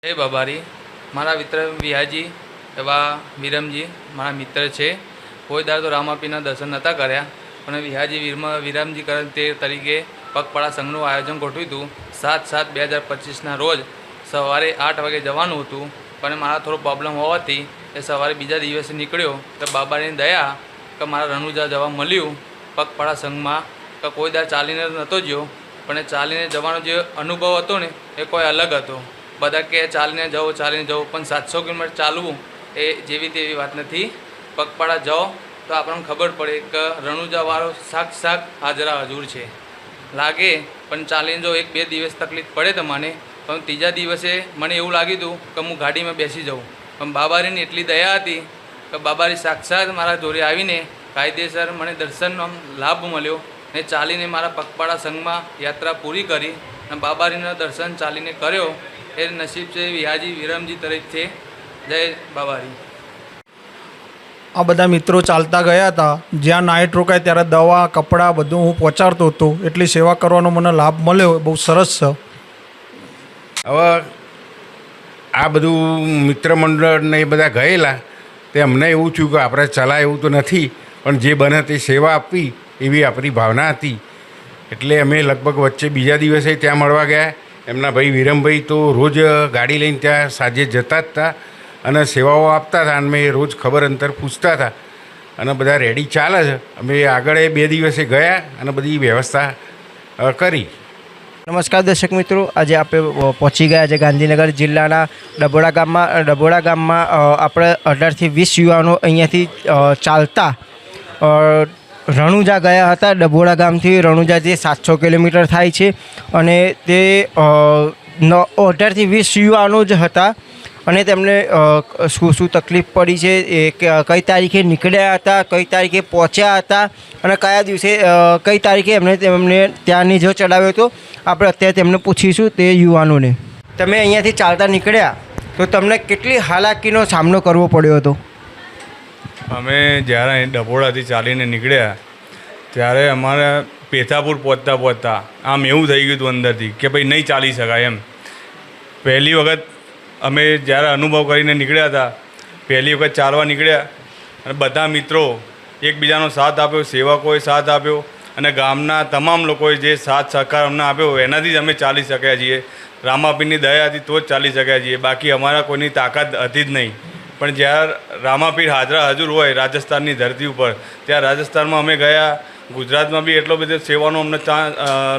જય બાબારી. મારા મિત્ર વિહાજી એવા વિરમજી મારા મિત્ર છે. કોઈ દાડો તો રામાપીરના દર્શન નહોતા કર્યા, પણ વિહાજી વિરમજી તે તરીકે પગપાળા સંઘનું આયોજન ગોઠવ્યું હતું. 7/7/2025ના રોજ સવારે 8 વાગે જવાનું હતું, પણ મારા થોડો પ્રોબ્લેમ હોવાથી એ સવારે બીજા દિવસે નીકળ્યો. તો બાબાની દયા કે મારા રણુજા જવા મળ્યું પગપાળા સંઘમાં. કે કોઈ દાડ ચાલીને નહોતો ગયો, પણ ચાલીને જવાનો જે અનુભવ હતો ને એ કોઈ અલગ હતો. બધા કે ચાલીને જવું, પણ 700 કિલોમીટર ચાલવું એ જેવી તેવી વાત નથી. પગપાળા જાઓ તો આપણને ખબર પડે કે રણુજાવાળો સાક્ષાત હાજરા હજુર છે લાગે. પણ ચાલીને જો 1-2 દિવસ તકલીફ પડે તમને, પણ ત્રીજા દિવસે મને એવું લાગ્યું હતું કે હું ગાડીમાં બેસી જાઉં. પણ બાબારીની એટલી દયા હતી કે બાબારી સાક્ષાત મારા જોડે આવીને કાયદેસર મને દર્શનનો લાભ મળ્યો ને ચાલીને મારા પગપાળા સંઘમાં યાત્રા પૂરી કરી અને બાબારીના દર્શન ચાલીને કર્યો. એ નસીબ છે વિહાજી વિરમજી તરફથી. જય બાબારી. આ બધા મિત્રો ચાલતા ગયા હતા. જ્યાં નાઇટ રોકાય ત્યારે દવા કપડાં બધું હું પહોંચાડતો હતો. એટલી સેવા કરવાનો મને લાભ મળ્યો. બહુ સરસ છે. હવે આ બધું મિત્ર મંડળને એ બધા ગયેલા તે અમને એવું થયું કે આપણે ચલાય એવું તો નથી, પણ જે બને તે સેવા આપવી એવી આપણી ભાવના હતી. એટલે અમે લગભગ વચ્ચે બીજા દિવસે ત્યાં મળવા ગયા. એમના ભાઈ વિરમભાઈ તો રોજ ગાડી લઈને ત્યાં સાંજે જતા જ હતા અને સેવાઓ આપતા હતા. અને મેં રોજ ખબર અંતર પૂછતા હતા અને બધા રેડી ચાલે છે. અમે આગળ 2 દિવસે ગયા અને બધી વ્યવસ્થા કરી. નમસ્કાર દર્શક મિત્રો, આજે આપણે પહોંચી ગયા છે ગાંધીનગર જિલ્લાના ડભોડા ગામમાં. આપણે 18થી 20 યુવાનો અહીંયાથી ચાલતા રણુજા ગયા હતા. ડભોડા ગામથી રણુજા જે 700 કિલોમીટર થાય છે અને તે 18થી 20 યુવાનો જ હતા. અને તેમને શું તકલીફ પડી છે, કઈ તારીખે નીકળ્યા હતા, કઈ તારીખે પહોંચ્યા હતા અને કયા દિવસે કઈ તારીખે એમને ત્યાંની જો ચડાવ્યો હતો, આપણે અત્યારે તેમને પૂછીશું તે યુવાનોને. તમે અહીંયાથી ચાલતા નીકળ્યા તો તમને કેટલી હાલાકીનો સામનો કરવો પડ્યો હતો? અમે જ્યારે અહીં ડભોડાથી ચાલીને નીકળ્યા ત્યારે અમારે પેથાપુર પહોંચતા આમ એવું થઈ ગયું હતું અંદરથી કે ભાઈ નહીં ચાલી શકાય એમ. પહેલી વખત અમે જ્યારે અનુભવ કરીને નીકળ્યા હતા, પહેલી વખત ચાલવા નીકળ્યા અને બધા મિત્રો એકબીજાનો સાથ આપ્યો, સેવકોએ સાથ આપ્યો અને ગામના તમામ લોકોએ જે સાથ સહકાર અમને આપ્યો એનાથી જ અમે ચાલી શક્યા છીએ. રામાપીરની દયાથી તો જ ચાલી શક્યા છીએ, બાકી અમારા કોઈની તાકાત હતી જ નહીં. પણ જ્યારે રામાપીર હાજરા હજુર હોય રાજસ્થાનની ધરતી ઉપર, ત્યાં રાજસ્થાનમાં અમે ગયા. ગુજરાતમાં બી એટલો બધો સેવાનો અમને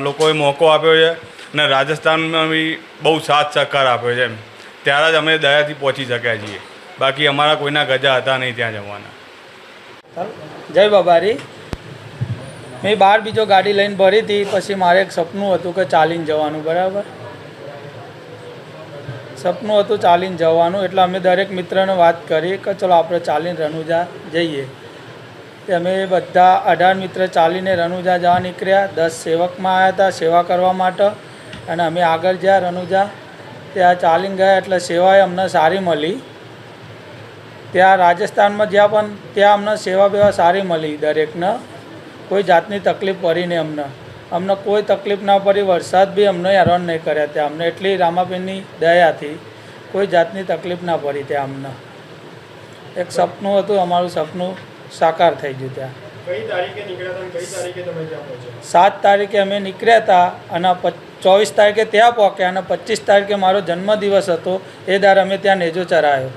લોકોએ મોકો આપ્યો છે અને રાજસ્થાનમાં બી બહુ સાથ સહકાર આપ્યો છે. એમ ત્યારે જ અમે દયાથી પહોંચી શક્યા છીએ, બાકી અમારા કોઈના ગજા હતા નહીં ત્યાં જવાના. જય બાબારી. મેં બહાર બીજો ગાડી લઈને ભરી હતી. પછી મારે એક સપનું હતું કે ચાલીને જવાનું, બરાબર સપનું હતું ચાલીને જવાનું. એટલે અમે દરેક મિત્રને વાત કરી કે ચલો આપણે ચાલીને રણુજા જઈએ. તે અમે બધા 18 મિત્ર ચાલીને રણુજા જવા નીકળ્યા. 10 સેવકમાં આવ્યા હતા સેવા કરવા માટે અને અમે આગળ ગયા રણુજા. ત્યાં ચાલીને ગયા એટલે સેવાએ અમને સારી મળી. ત્યાં રાજસ્થાનમાં જ્યાં પણ ત્યાં અમને સેવા બેવા સારી મળી. દરેકને કોઈ જાતની તકલીફ પડી નહીં. અમને કોઈ તકલીફ ના પડી. વરસાદ બી અમને હેરાન નહીં કર્યા ત્યાં. અમને એટલી રામાપીરની દયાથી કોઈ જાતની તકલીફ ના પડી ત્યાં. અમને એક સપનું હતું, અમારું સપનું સાકાર થઈ ગયું. ત્યાં કઈ તારીખે નીકળ્યા હતા અને કઈ તારીખે તમે ત્યાં પહોંચ્યા? 7 તારીખે અમે નીકળ્યા હતા અને 24 તારીખે ત્યાં પહોંચ્યા અને 25 તારીખે મારો જન્મદિવસ હતો. એ દાડે અમે ત્યાં નેજો ચરાયો.